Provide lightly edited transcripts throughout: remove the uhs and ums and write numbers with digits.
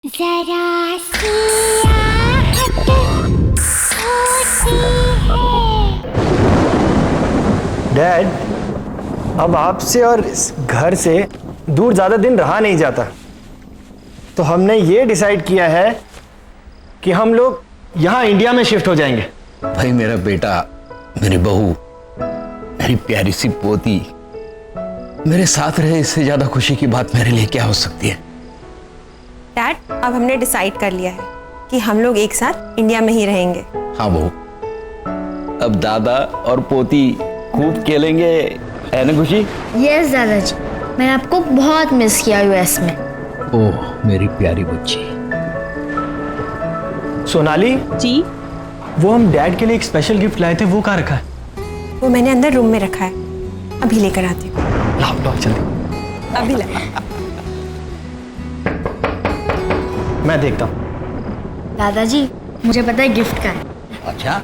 जरा सी आहट होती है। डैड, अब आपसे और इस घर से दूर ज़्यादा दिन रहा नहीं जाता, तो हमने ये डिसाइड किया है कि हम लोग यहाँ इंडिया में शिफ्ट हो जाएंगे। भाई मेरा बेटा, मेरी बहू, मेरी प्यारी सी पोती मेरे साथ रहे, इससे ज्यादा खुशी की बात मेरे लिए क्या हो सकती है। डैड, अब हमने डिसाइड कर लिया है कि हम लोग एक साथ इंडिया में ही रहेंगे। हाँ बहू, अब दादा और पोती खूब खेलेंगे, है ना खुशी? यस दादाजी, मैंने आपको बहुत मिस किया यूएस में। ओह मेरी प्यारी बच्ची। सोनाली जी, वो हम डैड के लिए एक स्पेशल गिफ्ट लाए थे, वो कहाँ रखा है? वो मैंने अंदर रूम में रखा है, अभी लेकर आती हूँ। लाओ लाओ जल्दी। अभी ला। मैं देखता हूँ। दादाजी, मुझे पता है गिफ्ट का है। अच्छा,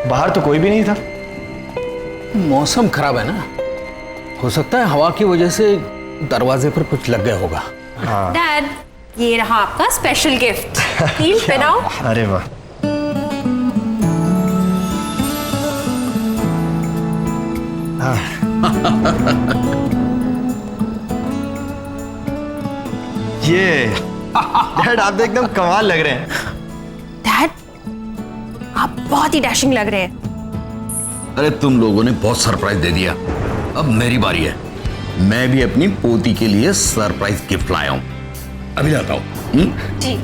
बाहर तो कोई भी नहीं था। मौसम खराब है ना, हो सकता है हवा की वजह से दरवाजे पर कुछ लग गया होगा। डैड, ये रहा आपका स्पेशल गिफ्ट। हील पहनाओ। अरे वाह, ये डैड आप तो एकदम कमाल लग रहे हैं। डैड, आप बहुत ही डैशिंग लग रहे हैं। अरे तुम लोगों ने बहुत सरप्राइज दे दिया, अब मेरी बारी है। मैं भी अपनी पोती के लिए सरप्राइज गिफ्ट लाया हूं, अभी लाता हूं। जी।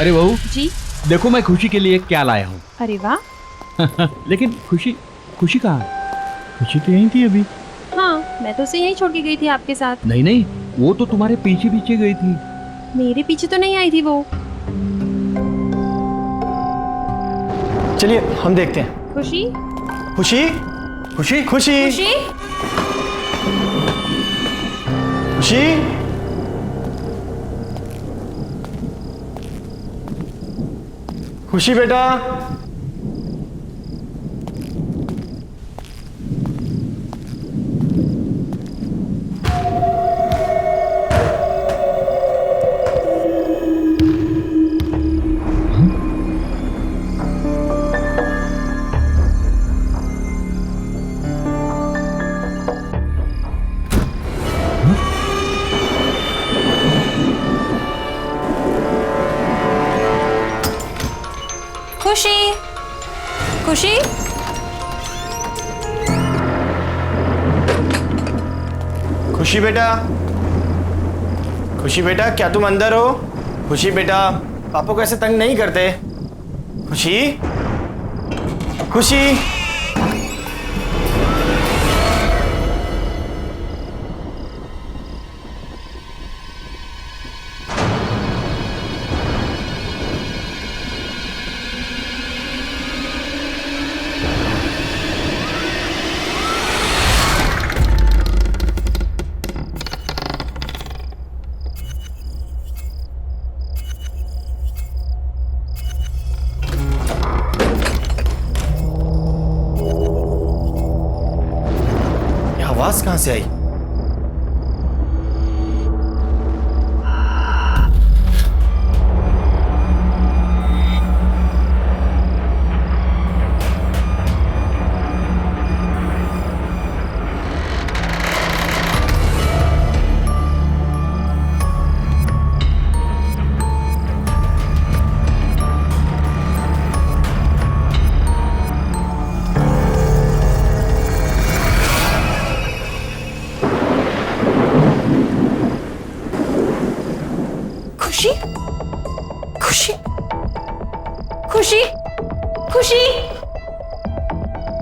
अरे बहू जी। देखो मैं खुशी के लिए क्या लाया हूँ। अरे वाह। लेकिन खुशी खुशी कहाँ है? खुशी तो यहीं थी अभी। हाँ, मैं तो उसे यहीं छोड़ के गई थी आपके साथ। नहीं नहीं, वो तो तुम्हारे पीछे पीछे गई थी। मेरे पीछे तो नहीं आई थी वो। चलिए हम देखते हैं। खुशी, खुशी खुशी खुशी खुशी, खुशी खुशी बेटा, खुशी, खुशी बेटा, खुशी बेटा, क्या तुम अंदर हो? खुशी बेटा, पापा को ऐसे तंग नहीं करते। खुशी, खुशी। आवाज कहां से आई? खुशी, खुशी, खुशी, खुशी।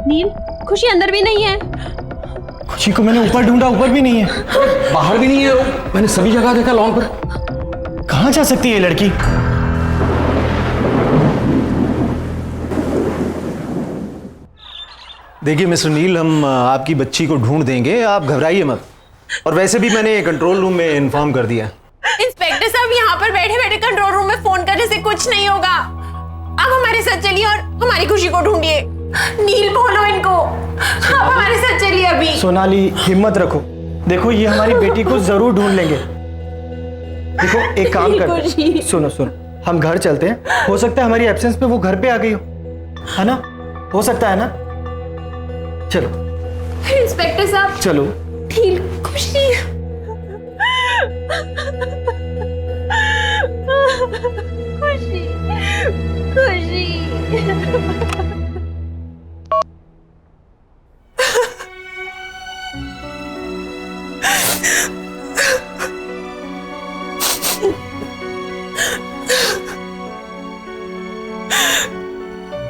नील, खुशी अंदर भी नहीं है। खुशी को मैंने ऊपर ढूंढा, ऊपर भी नहीं है। बाहर भी नहीं है वो। मैंने सभी जगह देखा लॉन पर। कहां जा सकती है ये लड़की? देखिए मिस्टर नील, हम आपकी बच्ची को ढूंढ देंगे, आप घबराइए मत। और वैसे भी मैंने कंट्रोल रूम में इन्फॉर्म कर दिया। इंस्पेक्टर साहब, यहाँ पर बैठे बैठे कंट्रोल रूम में फोन करने से कुछ नहीं होगा। आप हमारे साथ चलिए और हमारी खुशी को ढूंढिए। नील, बोलो इनको, आप हमारे साथ चलिए अभी। सोनाली, हिम्मत रखो। देखो, ये हमारी बेटी को जरूर ढूंढ लेंगे। देखो, एक काम करते हैं, सुनो सुनो, हम घर चलते हैं। हो सकता है हमारी एब्सेंस में वो घर पे आ गई हो, है ना? हो सकता है ना? चलो इंस्पेक्टर साहब, चलो। नील, खुशी। खुशी, खुशी।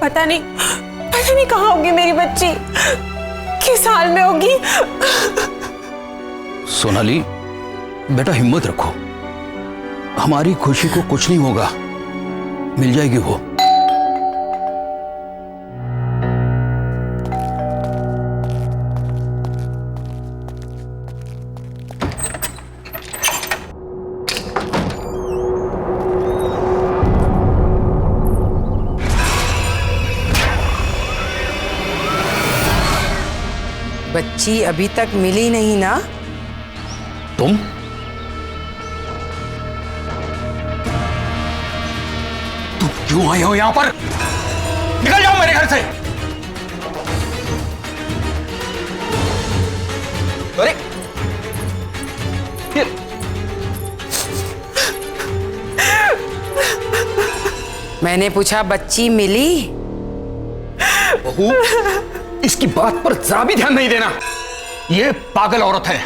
पता नहीं कहाँ होगी मेरी बच्ची, किस हाल में होगी। सोनाली बेटा, हिम्मत रखो, हमारी खुशी को कुछ नहीं होगा, मिल जाएगी वो। बच्ची अभी तक मिली नहीं ना? तुम क्यों आए हो यहां पर? निकल जाओ मेरे घर से। अरे मैंने पूछा बच्ची मिली? बहू, इसकी बात पर जरा भी ध्यान नहीं देना। ये पागल औरत है,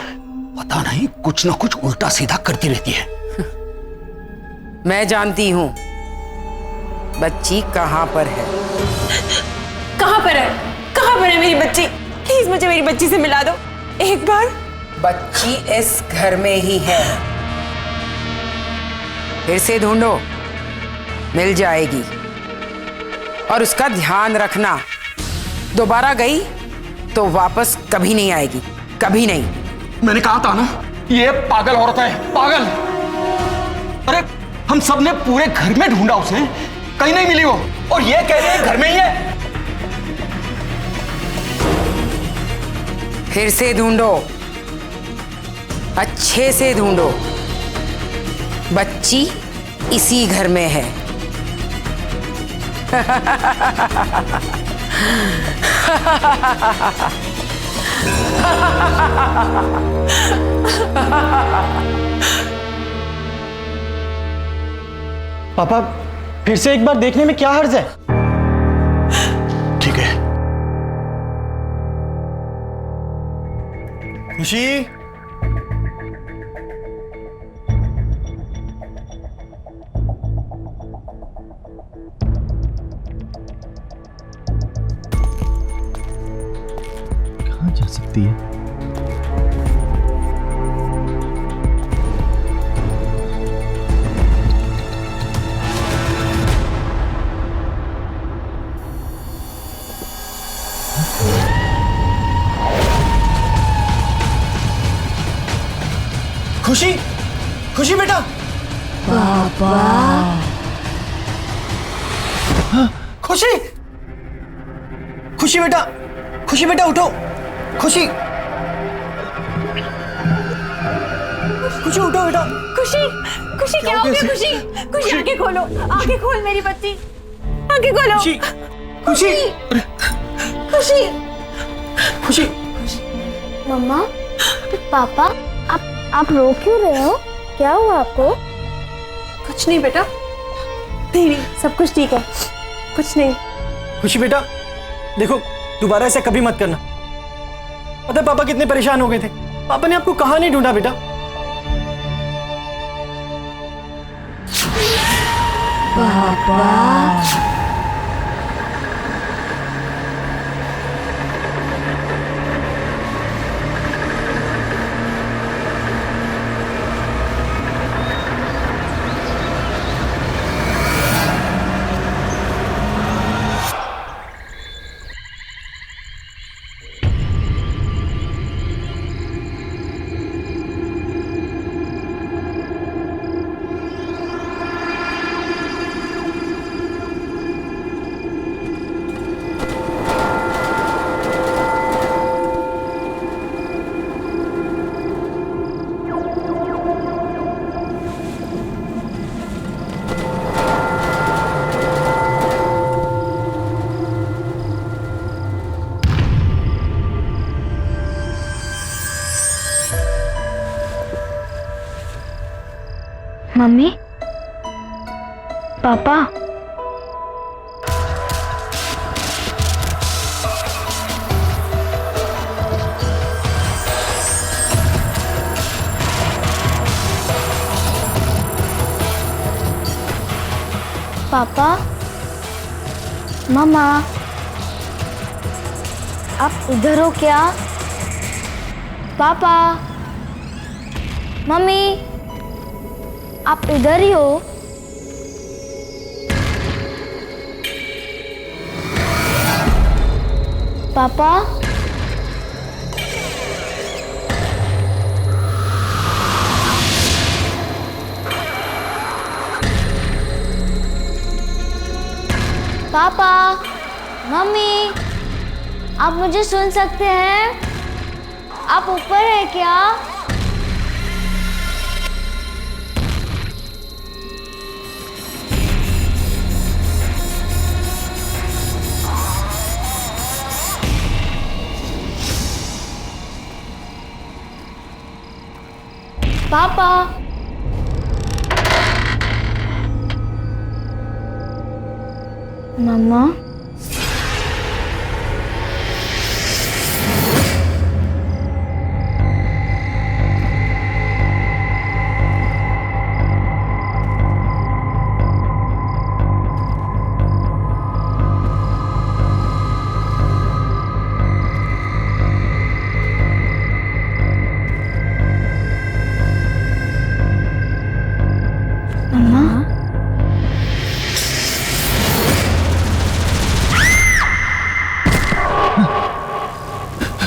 पता नहीं कुछ ना कुछ उल्टा सीधा करती रहती है। मैं जानती हूं बच्ची कहां पर है। कहां पर है? कहां पर है मेरी बच्ची? प्लीज मुझे मेरी बच्ची से मिला दो एक बार। बच्ची इस घर में ही है, फिर से ढूंढो, मिल जाएगी। और उसका ध्यान रखना, दोबारा गई तो वापस कभी नहीं आएगी, कभी नहीं। मैंने कहा था ना, ये पागल औरत है, पागल। अरे हम सब ने पूरे घर में ढूंढा उसे, कहीं नहीं मिली वो, और ये कह रही है घर में ही है। फिर से ढूंढो, अच्छे से ढूंढो, बच्ची इसी घर में है। पापा, फिर से एक बार देखने में क्या हर्ज है? ठीक है, खुशी, कहाँ जा सकती है? खुशी, खुशी बेटा। खुशी, खुशी बेटा, खुशी बेटा उठो। खुशी, खुशी उठो बेटा। खुशी, खुशी क्या हो गया? खुशी, खुशी आंखें खोलो, आंखें खोल मेरी बच्ची, आंखें खोलो। खुशी, खुशी, खुशी, खुशी। मम्मा, पापा, आप रो क्यों रहे हो? क्या हुआ आपको? कुछ नहीं बेटा, नहीं, सब कुछ ठीक है, कुछ नहीं। खुशी बेटा, देखो दोबारा ऐसा कभी मत करना। पता है पापा कितने परेशान हो गए थे। पापा ने आपको कहाँ नहीं ढूंढा बेटा। मम्मी, पापा, पापा, मम्मा, आप इधर हो क्या? पापा, मम्मी, आप इधर ही हो? पापा, पापा, मम्मी, आप मुझे सुन सकते हैं? आप ऊपर हैं क्या? पापा, मम्मा,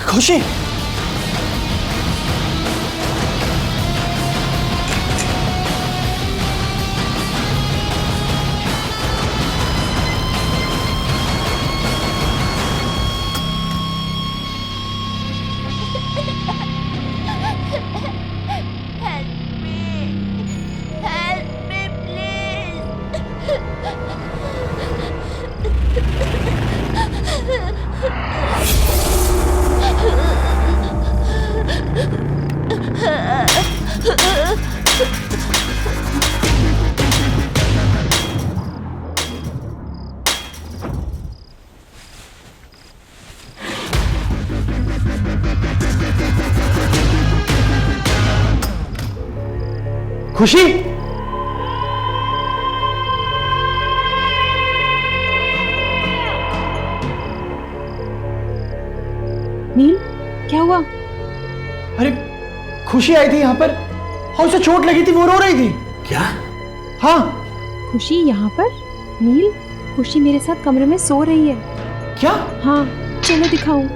खुशी, खुशी, नील, क्या हुआ? अरे खुशी आई थी यहाँ पर और उसे चोट लगी थी, वो रो रही थी। क्या? हाँ। खुशी यहाँ पर? नील, खुशी मेरे साथ कमरे में सो रही है। क्या? हाँ, चलो दिखाऊं।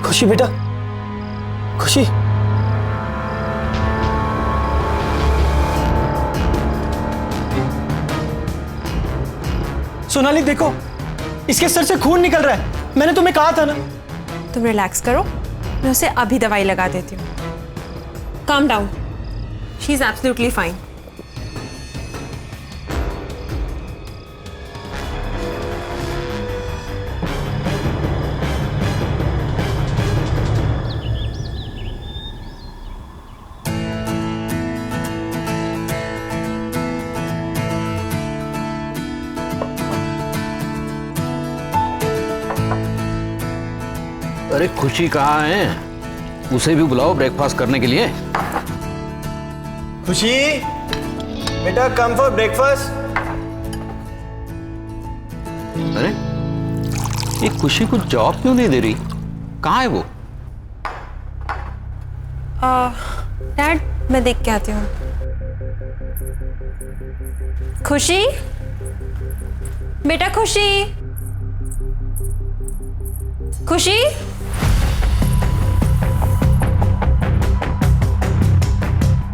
खुशी बेटा, खुशी। सोनाली देखो, इसके सर से खून निकल रहा है। मैंने तुम्हें कहा था ना। तुम रिलैक्स करो, मैं उसे अभी दवाई लगा देती हूँ। Calm down, she is absolutely fine. अरे खुशी कहाँ है? उसे भी बुलाओ ब्रेकफास्ट करने के लिए। खुशी बेटा, कम फॉर ब्रेकफास्ट। अरे ये खुशी को जॉब क्यों नहीं दे रही? कहाँ है वो? डैड, मैं देख के आती हूँ। खुशी बेटा, खुशी, खुशी,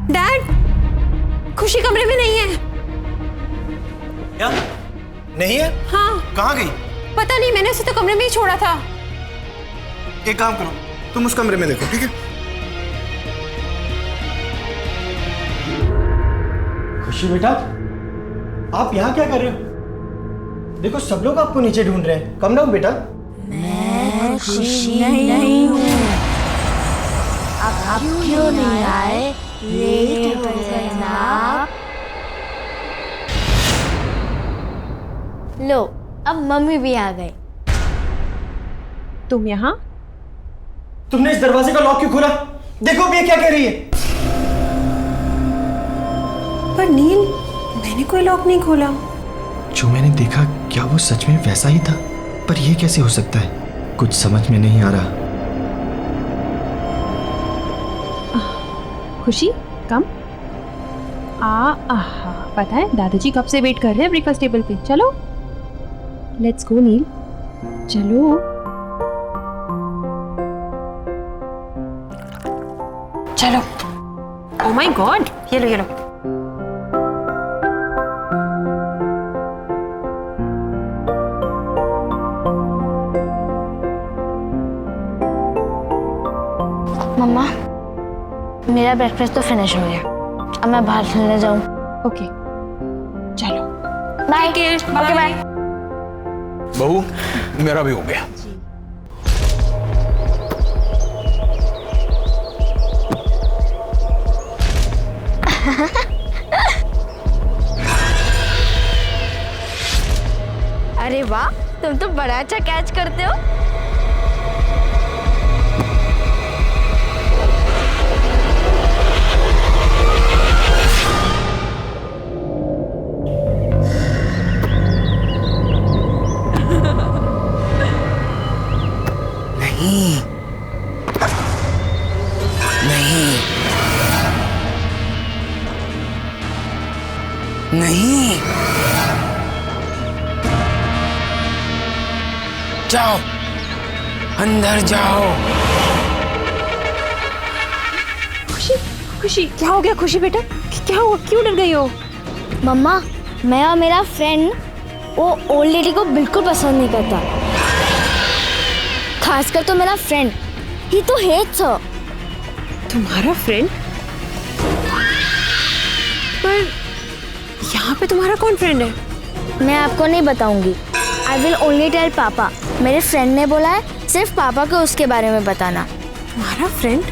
डैड, खुशी कमरे में नहीं है। क्या? नहीं है? हाँ। कहाँ गई? पता नहीं, मैंने उसे तो कमरे में ही छोड़ा था। एक काम करो, तुम उस कमरे में देखो, ठीक है? खुशी बेटा, आप यहाँ क्या कर रहे हो? देखो सब लोग आपको नीचे ढूंढ रहे हैं। कम डाउन बेटा। मैं खुशी नहीं हूँ। आप क्यों नहीं आए? लेट हो गए ना आप। लो, अब मम्मी भी आ गई। तुम यहाँ? तुमने इस दरवाजे का लॉक क्यों खोला? देखो अब ये क्या कह रही है। पर नील, मैंने कोई लॉक नहीं खोला। जो मैंने देखा क्या वो सच में वैसा ही था? पर ये कैसे हो सकता है? कुछ समझ में नहीं आ रहा। खुशी, कम। पता है दादाजी कब से वेट कर रहे हैं ब्रेकफास्ट टेबल पे। चलो, लेट्स गो नील, चलो। चलो। ओह माय गॉड, ये लो, ये लो। मम्मा, मेरा ब्रेकफास्ट तो फिनिश हो गया। अब मैं बाहर खेलने जाऊँ। ओके, चलो। बाय। Okay bye. बहू, मेरा भी हो गया। अरे वाह, तुम तो बड़ा अच्छा कैच करते हो। नहीं, जाओ, अंदर जाओ। खुशी, खुशी, क्या हो गया खुशी बेटा? क्या हुआ, क्यों डर गई हो? मम्मा, मैं और मेरा फ्रेंड वो ओल्ड लेडी को बिल्कुल पसंद नहीं करता। खासकर तो मेरा फ्रेंड, ही तो हेट्स हर। तुम्हारा फ्रेंड? पर यहाँ पे तुम्हारा कौन फ्रेंड है? मैं आपको नहीं बताऊंगी। आई विल ओनली टेल पापा। मेरे फ्रेंड ने बोला है सिर्फ पापा को उसके बारे में बताना। तुम्हारा फ्रेंड?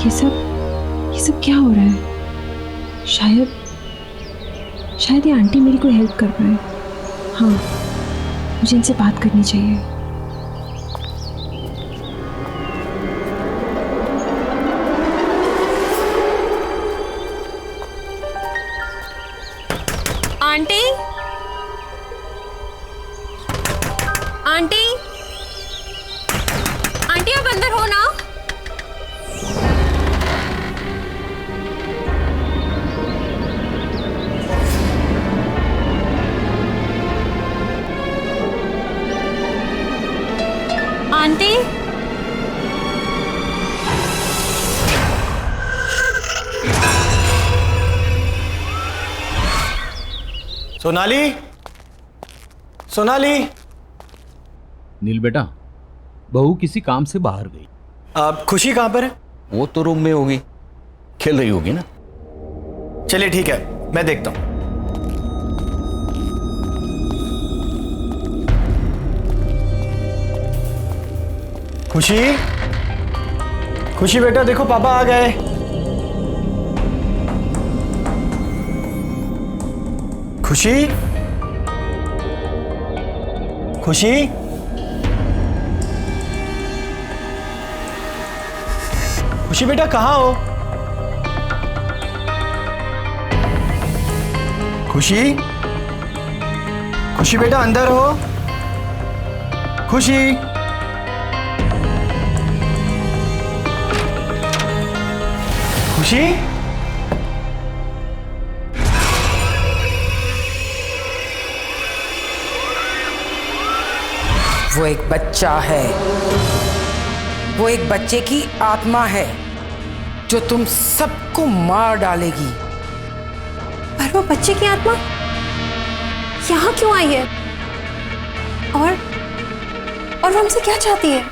ये सब क्या हो रहा है? शायद ये आंटी मेरी कोई हेल्प कर पाए। हाँ, मुझे इनसे बात करनी चाहिए। आंटी, आंटी, आंटी आप अंदर हो ना? आंटी, सोनाली, सोनाली। नील बेटा, बहू किसी काम से बाहर गई। अब खुशी कहाँ पर है? वो तो रूम में होगी, खेल रही होगी ना। चलिए ठीक है, मैं देखता हूं। खुशी, खुशी बेटा देखो पापा आ गए। खुशी, खुशी, खुशी बेटा कहाँ हो? खुशी, खुशी बेटा अंदर हो? खुशी, खुशी, वो एक बच्चा है, वो एक बच्चे की आत्मा है जो तुम सबको मार डालेगी। पर वो बच्चे की आत्मा यहाँ क्यों आई है? और वो हमसे क्या चाहती है?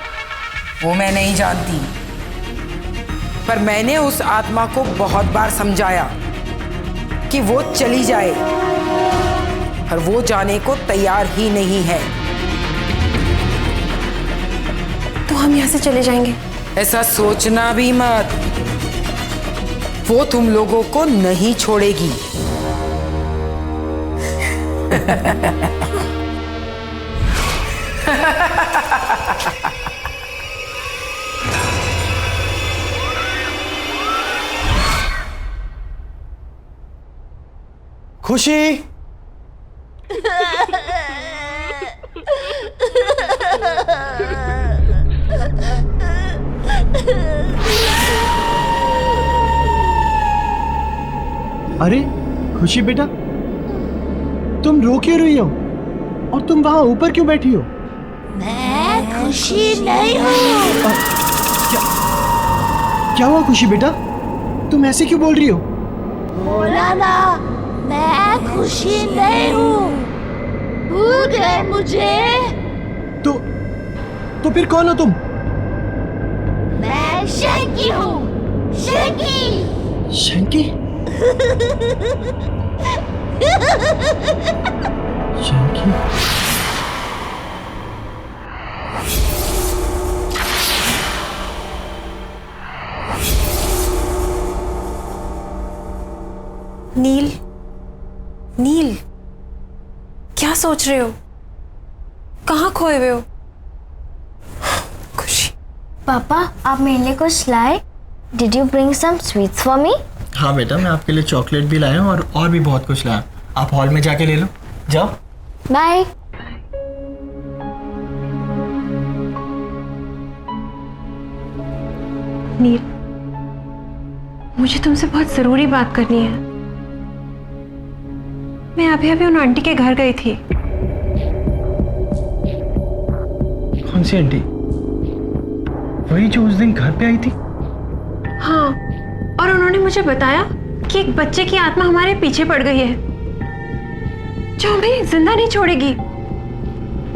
वो मैं नहीं जानती, पर मैंने उस आत्मा को बहुत बार समझाया कि वो चली जाए, और वो जाने को तैयार ही नहीं है। तो हम यहाँ से चले जाएंगे? ऐसा सोचना भी मत, वो तुम लोगों को नहीं छोड़ेगी। खुशी, अरे खुशी बेटा, तुम रो क्यों रही हो? और तुम वहां ऊपर क्यों बैठी हो? मैं खुशी नहीं हूँ। क्या हुआ खुशी बेटा, तुम ऐसे क्यों बोल रही हो? बोला ना, मैं खुशी नहीं हूँ। भूल गए मुझे? तो फिर कौन हो तुम? मैं शंकी हूँ, शंकी। शंकी? शंकी? नील, नील, क्या सोच रहे हो? कहाँ खोए हुए हो? खुशी। पापा, आप मेरे लिए कुछ लाए? Did you bring some sweets for me? हाँ बेटा, मैं आपके लिए चॉकलेट भी लाया हूँ और भी बहुत कुछ लाया। आप हॉल में जाके ले लो, जाओ। बाय। नील, मुझे तुमसे बहुत जरूरी बात करनी है। मैं अभी अभी उन आंटी के घर गई थी। कौन सी आंटी? वही जो उस दिन घर पे आई थी? हाँ, और उन्होंने मुझे बताया कि एक बच्चे की आत्मा हमारे पीछे पड़ गई है जो हमें जिंदा नहीं छोड़ेगी।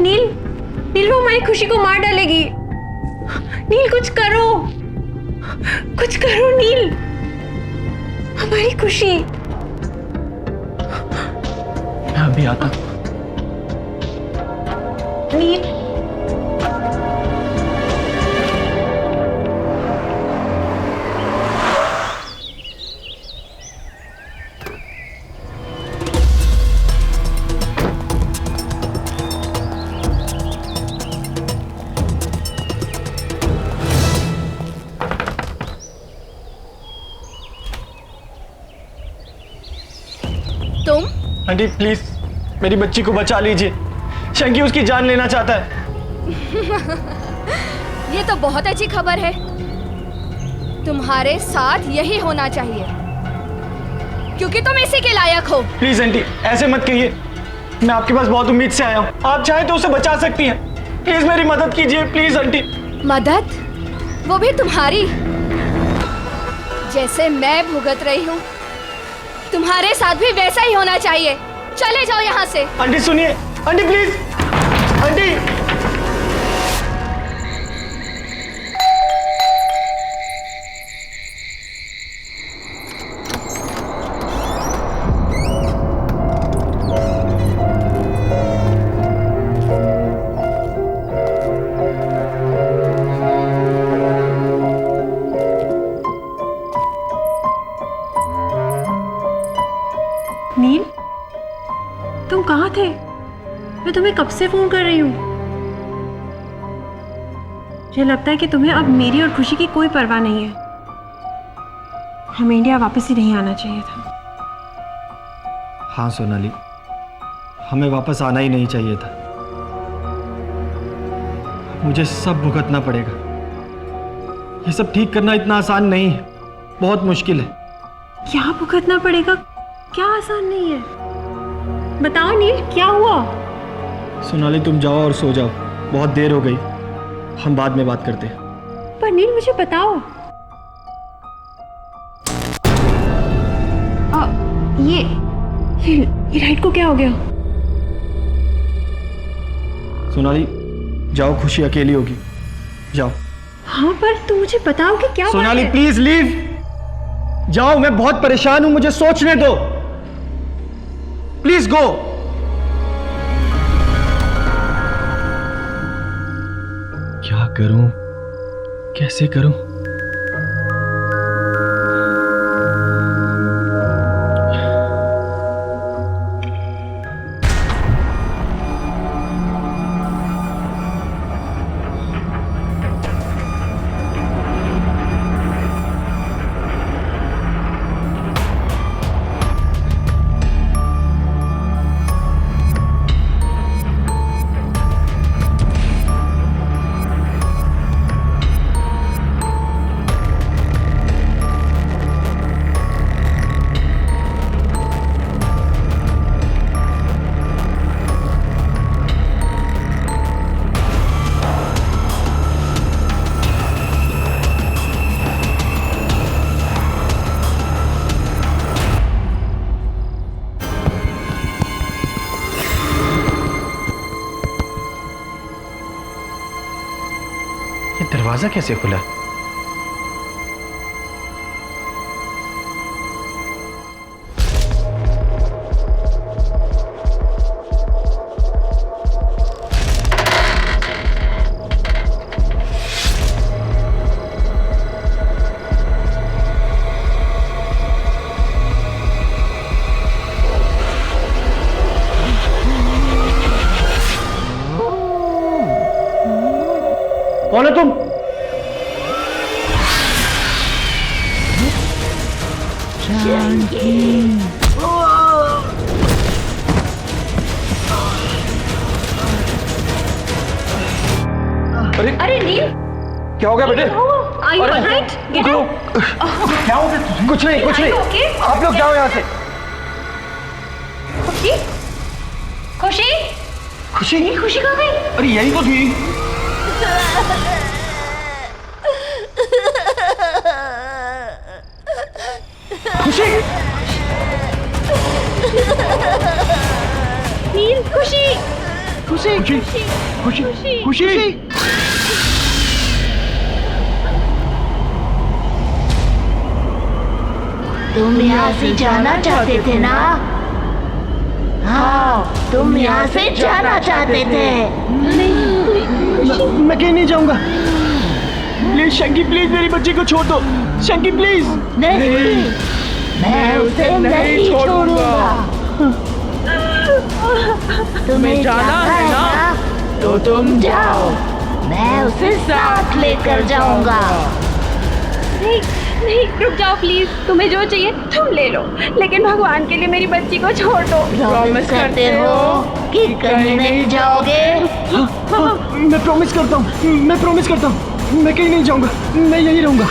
नील, नील वो हमारी खुशी को मार डालेगी। नील कुछ करो, कुछ करो नील, हमारी खुशी। मैं अभी आता। नील, आंटी प्लीज मेरी बच्ची को बचा लीजिए, शंकी उसकी जान लेना चाहता है। ये तो बहुत अच्छी खबर है। तुम्हारे साथ यही होना चाहिए क्योंकि तुम इसी के लायक हो। प्लीज आंटी ऐसे मत कहिए, मैं आपके पास बहुत उम्मीद से आया हूँ, आप चाहे तो उसे बचा सकती हैं। प्लीज मेरी मदद कीजिए प्लीज आंटी। मदद? वो भी तुम्हारी? जैसे मैं भुगत रही हूँ तुम्हारे साथ भी वैसा ही होना चाहिए। चले जाओ यहाँ से। आंटी सुनिए, आंटी प्लीज, आंटी। नील, तुम कहाँ थे? मैं तुम्हें कब से फोन कर रही हूँ। मुझे लगता है कि तुम्हें अब मेरी और खुशी की कोई परवाह नहीं है। हमें इंडिया वापस ही नहीं आना चाहिए था। हाँ सोनाली, हमें वापस आना ही नहीं चाहिए था। मुझे सब भुगतना पड़ेगा। ये सब ठीक करना इतना आसान नहीं है, बहुत मुश्किल है। क्या भुगतना पड़ेगा? क्या आसान नहीं है? बताओ नील, क्या हुआ? सोनाली तुम जाओ और सो जाओ, बहुत देर हो गई, हम बाद में बात करते हैं। पर नील मुझे बताओ। ये लाइट को क्या हो गया? सोनाली जाओ, खुशी अकेली होगी, जाओ। हाँ पर तुम मुझे बताओ कि क्या सोनाली प्लीज लीव, जाओ, मैं बहुत परेशान हूं, मुझे सोचने दो, प्लीज गो। क्या करूं, कैसे करूं? दरवाजा कैसे खुला? कौन है तुम? अरे नील, क्या हो गया बेटे? Are you alright? Get up. क्या हो गया? कुछ नहीं, कुछ नहीं। Okay? आप लोग जाओ यहाँ से। खुशी? खुशी? खुशी? खुशी कहाँ गई? अरे यही तो थी। खुशी? नील, खुशी? खुशी? खुशी? खुशी? खुशी? तुम यहाँ से जाना चाहते थे ना? हाँ, तुम यहाँ से जाना चाहते थे। मैं कहीं नहीं जाऊंगा। प्लीज शंकी, प्लीज मेरी बच्ची को छोड़ दो। शंकी प्लीज। नहीं, मैं उसे नहीं छोड़ूंगा। तुम्हें जाना है ना? तो तुम जाओ, मैं उसे साथ लेकर जाऊंगा। नहीं, नहीं, रुक जाओ प्लीज। तुम्हें जो चाहिए तुम ले लो, लेकिन भगवान के लिए मेरी बच्ची को छोड़ दो। प्रॉमिस करते हो कि कहीं नहीं जाओगे? मैं प्रॉमिस करता हूँ, मैं प्रॉमिस करता हूँ, मैं कहीं नहीं जाऊंगा, मैं यहीं रहूंगा।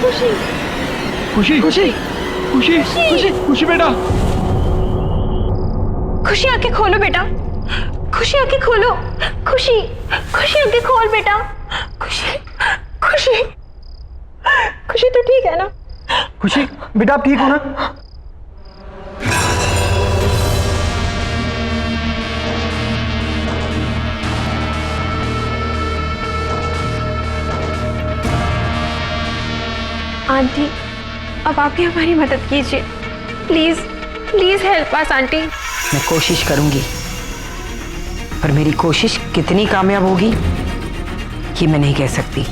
खुशी खुशी खुशी खुशी खुशी खुशी बेटा, खुशी आंखें खोलो बेटा, खुशी आंखें खोलो, खुशी खुशी आंखें खोल बेटा, खुशी खुशी खुशी तो ठीक है ना? खुशी बेटा आप ठीक हो ना? आंटी, अब आप ही हमारी मदद कीजिए, please please help us aunty. मैं कोशिश करूंगी, पर मेरी कोशिश कितनी कामयाब होगी ये मैं नहीं कह सकती।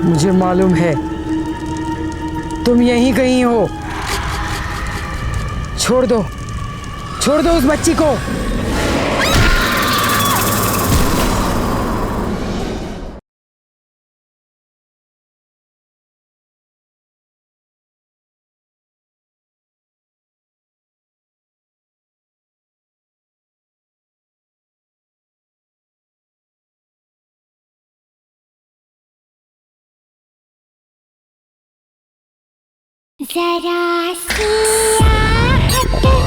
मुझे मालूम है तुम यहीं कहीं हो। छोड़ दो उस बच्ची को। जरा सी आहट होती है।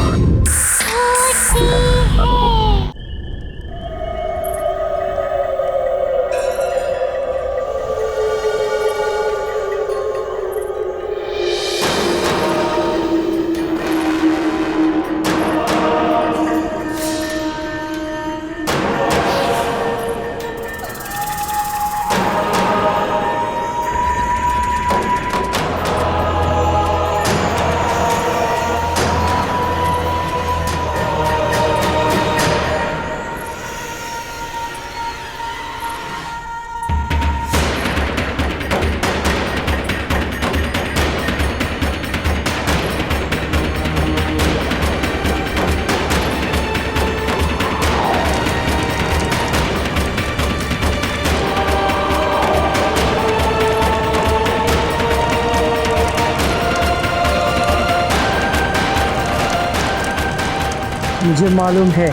मुझे मालूम है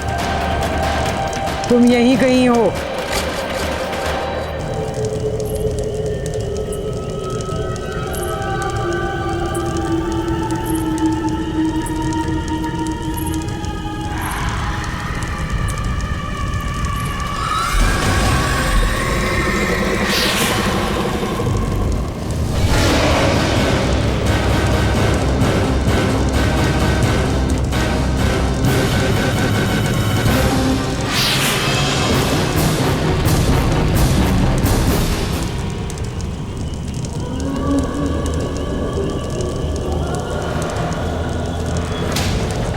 तुम यहीं कहीं हो।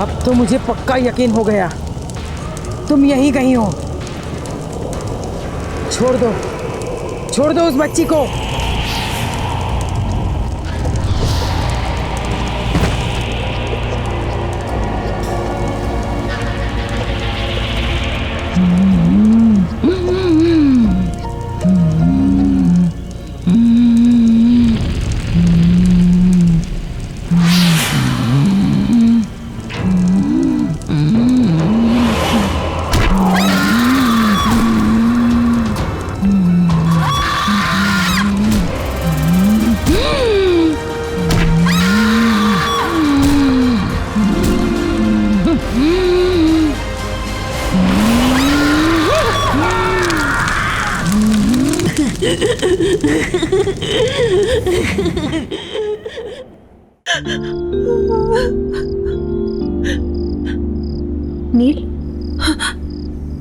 अब तो मुझे पक्का यकीन हो गया तुम यहीं कहीं हो। छोड़ दो उस बच्ची को।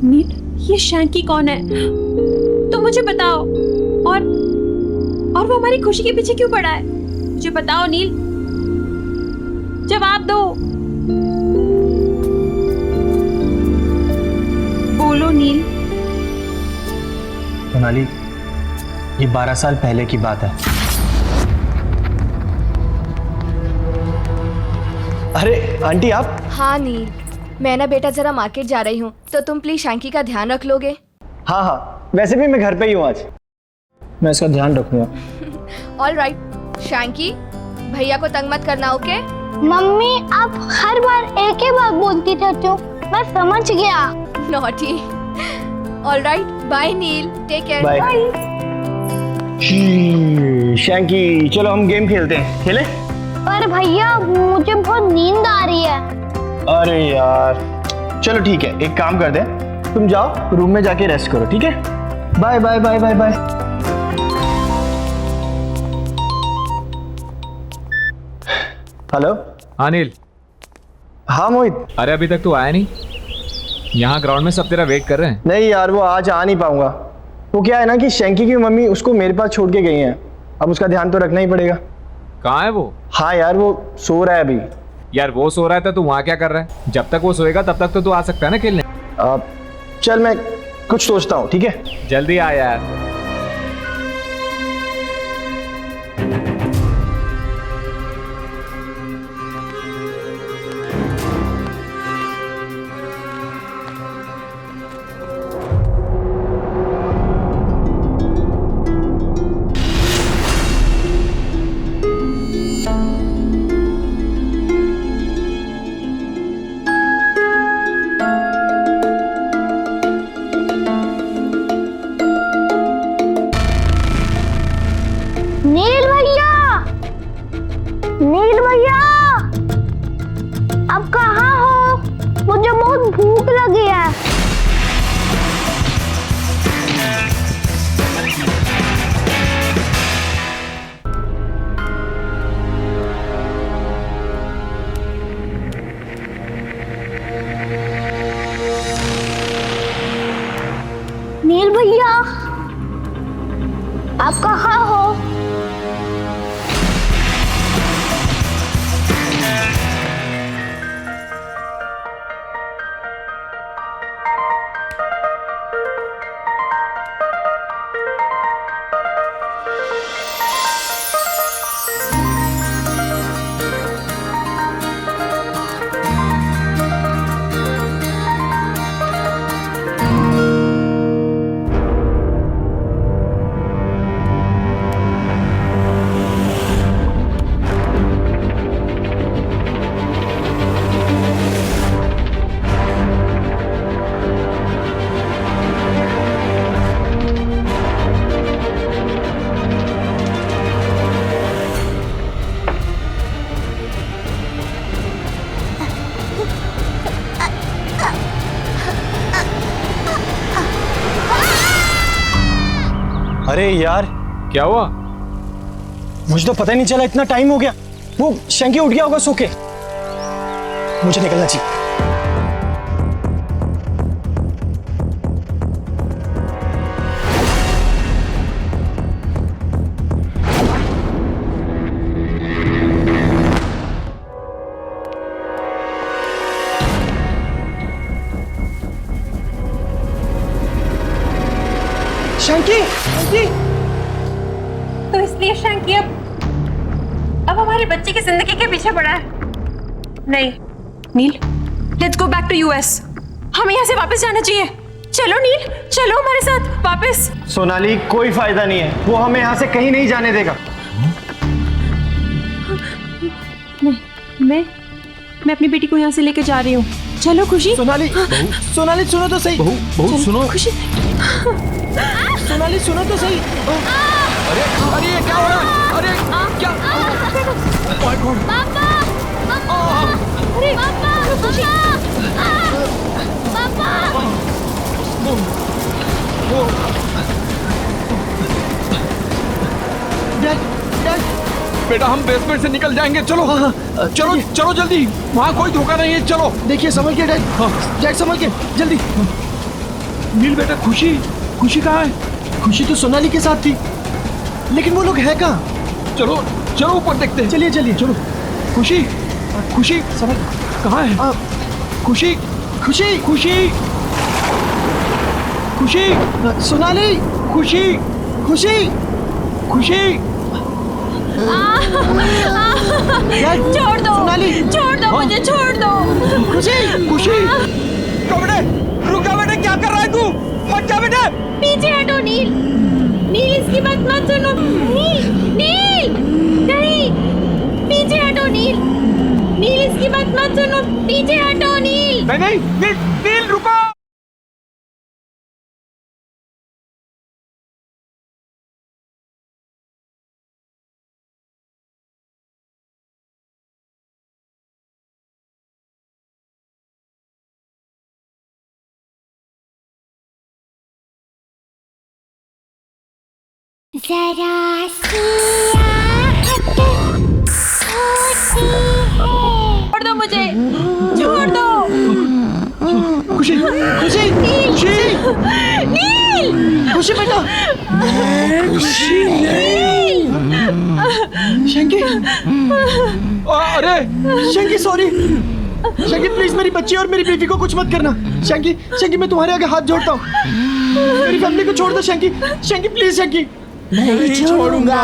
नील, ये शैंकी कौन है? तुम मुझे बताओ। और वो हमारी खुशी के पीछे क्यों पड़ा है? मुझे बताओ नील, जवाब दो। बोलो नील। सोनाली, ये 12 साल पहले की बात है। अरे आंटी आप? हाँ नील, मैं ना बेटा जरा मार्केट जा रही हूँ, तो तुम प्लीज शैंकी का ध्यान रख लोगे? हाँ हाँ, वैसे भी मैं घर पे ही हूँ आज, मैं इसका ध्यान रखूंगा। ऑल राइट शैंकी, भैया को तंग मत करना, ओके? मम्मी आप हर बार एक ही बात बोलती रहती हो, मैं समझ गया। नॉटी। ऑल राइट, बाय नील, टेक केयर। बाय। शैंकी चलो हम गेम खेलते हैं, खेले? पर भैया मुझे बहुत नींद आ रही है। अरे यार चलो ठीक है, एक काम कर दे, तुम जाओ रूम में जाके रेस्ट करो, ठीक है? Bye bye bye bye bye. Hello. हाँ नील। हाँ मोहित। अरे अभी तक तू आया नहीं? यहाँ ग्राउंड में सब तेरा वेट कर रहे हैं। नहीं यार, वो आज आ नहीं पाऊंगा। वो क्या है ना कि शैंकी की मम्मी उसको मेरे पास छोड़ के गई हैं, अब उसका ध्यान तो रखना ही पड़ेगा। कहाँ है वो? हाँ यार वो सो रहा है अभी। यार वो सो रहा है तो तू वहाँ क्या कर रहा है? जब तक वो सोएगा तब तक तो तू आ सकता है ना खेलने। चल मैं कुछ सोचता हूँ, ठीक है? जल्दी आ यार। नील भैया, नील भैया आप कहाँ हो? मुझे बहुत भूख लगी है। नील भैया आप कहाँ हो? अरे यार क्या हुआ? मुझे तो पता ही नहीं चला, इतना टाइम हो गया। वो शैंकी उठ गया होगा सो के। मुझे निकलना चाहिए। शैंकी, शैंकी। तो इसलिए शैंकी अब हमारे बच्चे की जिंदगी के पीछे पड़ा है। नहीं Neel, let's go back to US. हमें यहाँ से वापस जाना चाहिए। चलो नील, चलो हमारे साथ वापस। सोनाली कोई फायदा नहीं है, वो हमें यहाँ से कहीं नहीं जाने देगा। मैं अपनी बेटी को यहाँ से लेके जा रही हूँ। चलो खुशी। सोनाली, सोनाली सुनो तो सही। बहू सुनो। खुशी, सोनाली सुनो तो सही। अरे अरे ये क्या हो रहा है? अरे क्या? पापा, अरे पापा, खुशी, पापा। बेटा हम बेसमेंट से निकल जाएंगे, चलो। चलो चलो जल्दी, वहाँ कोई धोखा नहीं है, चलो। देखिए संभल के डैड, डैड संभल के जल्दी। नील बेटा, खुशी कहाँ है? खुशी तो सोनाली के साथ थी, लेकिन वो लोग है कहाँ? चलो चलो ऊपर देखते हैं। चलिए चलिए। चलो। खुशी, खुशी समझ कहाँ है? खुशी, खुशी, खुशी, खुशी, सोनाली, खुशी, खुशी, खुशी। छोड़ दो, सोनाली, छोड़ दो मुझे, छोड़ दो। खुशी, खुशी, बेटे, रुक जा बेटे, क्या कर रहा है तू? मत जा बेटे। पीछे हटो नील, नील इसकी बात मत सुनो। नील, नील, नहीं, पीछे हटो नील, नील इसकी बात मत सुनो, पीछे हटो नील। नहीं नहीं, नील, नील रुको। जरा सी आहट होती है। छोड़ दो मुझे, छोड़ दो। खुशी, खुशी, खुशी, नील, खुशी बेटा। खुशी, शंकी, अरे शंकी सॉरी। शंकी प्लीज मेरी बच्ची और मेरी बीवी को कुछ मत करना। शंकी, शंकी मैं तुम्हारे आगे हाथ जोड़ता हूँ, मेरी फैमिली को छोड़ दो शंकी। शंकी प्लीज शंकी। नहीं छोड़ूंगा।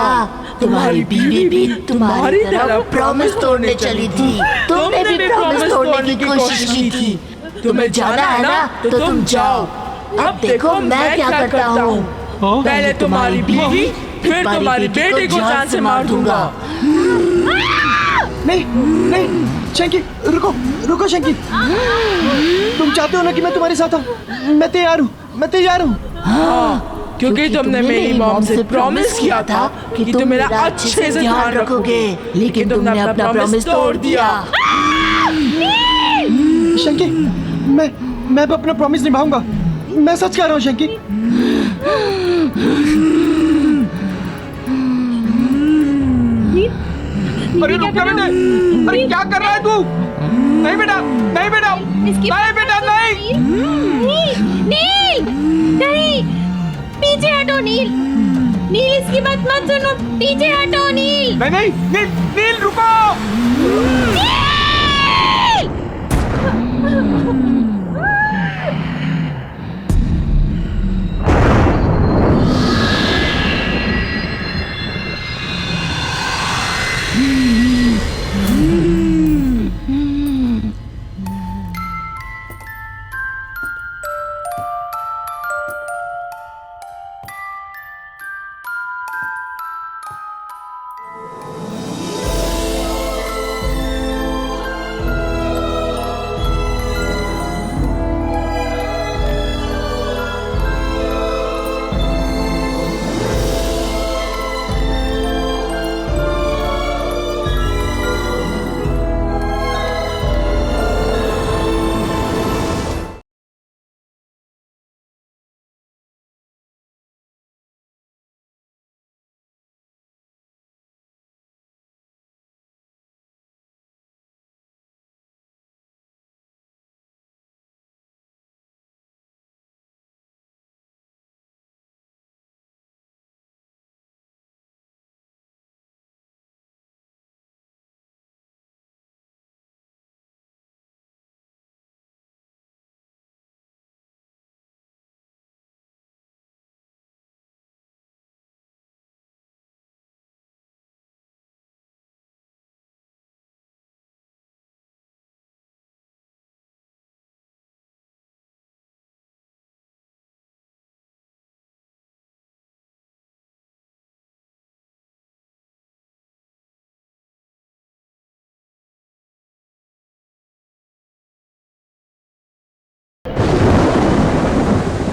तुम्हारी बीवी भी तुम्हारी तरह प्रॉमिस तोड़ने चली थी। तुमने भी प्रॉमिस तोड़ने की कोशिश की थी। तुम्हें जाना है ना तो तुम जाओ। अब देखो मैं क्या करता हूँ। पहले तुम्हारी बीवी, फिर तुम्हारी बेटी को जान से मार दूंगा। नहीं नहीं शंकी, रुको रुको शंकी। तुम चाहते हो ना कि मैं तुम्हारे साथ आऊँ? मैं तैयार हूँ, मैं तैयार हूँ। हाँ, क्योंकि तुमने मेरी मॉम से प्रॉमिस किया था कि तुम मेरा अच्छे से ध्यान रखोगे, लेकिन तुमने अपना प्रॉमिस तोड़ दिया। शंकी, मैं अब अपना प्रॉमिस निभाऊंगा। मैं सच कह रहा हूँ शंकी। अरे रुक जा बेटे, अरे क्या कर रहा है तू? नहीं बेटा, नहीं बेटा, नहीं बेटा, नहीं। नील, नहीं, पीछे हटो नील, नील इसकी बात मत सुनो, पीछे हटो नील। नहीं नहीं, नील, नील रुको।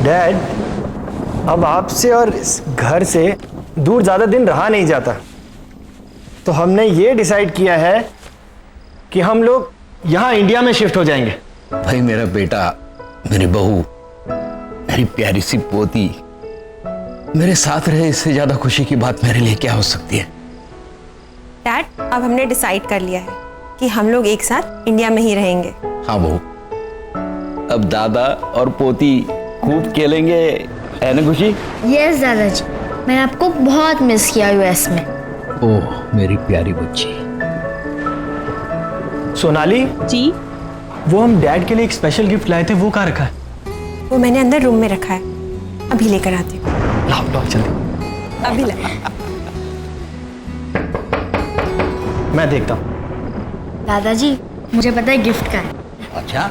डैड, अब आपसे और इस घर से दूर ज़्यादा दिन रहा नहीं जाता, तो हमने ये डिसाइड किया है कि हम लोग यहाँ इंडिया में शिफ्ट हो जाएंगे। भाई मेरा बेटा, मेरी बहू, मेरी प्यारी सी पोती मेरे साथ रहे, इससे ज्यादा खुशी की बात मेरे लिए क्या हो सकती है? डैड, अब हमने डिसाइड कर लिया है कि हम लोग एक साथ इंडिया में ही रहेंगे। हाँ बहू, अब दादा और पोती खूब खेलेंगे, है ना खुशी? यस दादाजी, मैंने आपको बहुत मिस किया यूएस में। ओह मेरी प्यारी बच्ची। सोनाली जी। वो हम डैड के लिए एक स्पेशल गिफ्ट लाए थे, वो कहाँ रखा है? वो मैंने अंदर रूम में रखा है, अभी लेकर आती हूँ। लाओ लाओ जल्दी। अभी ला। मैं देखता हूँ। दादाजी मुझे पता है गिफ्ट का है। अच्छा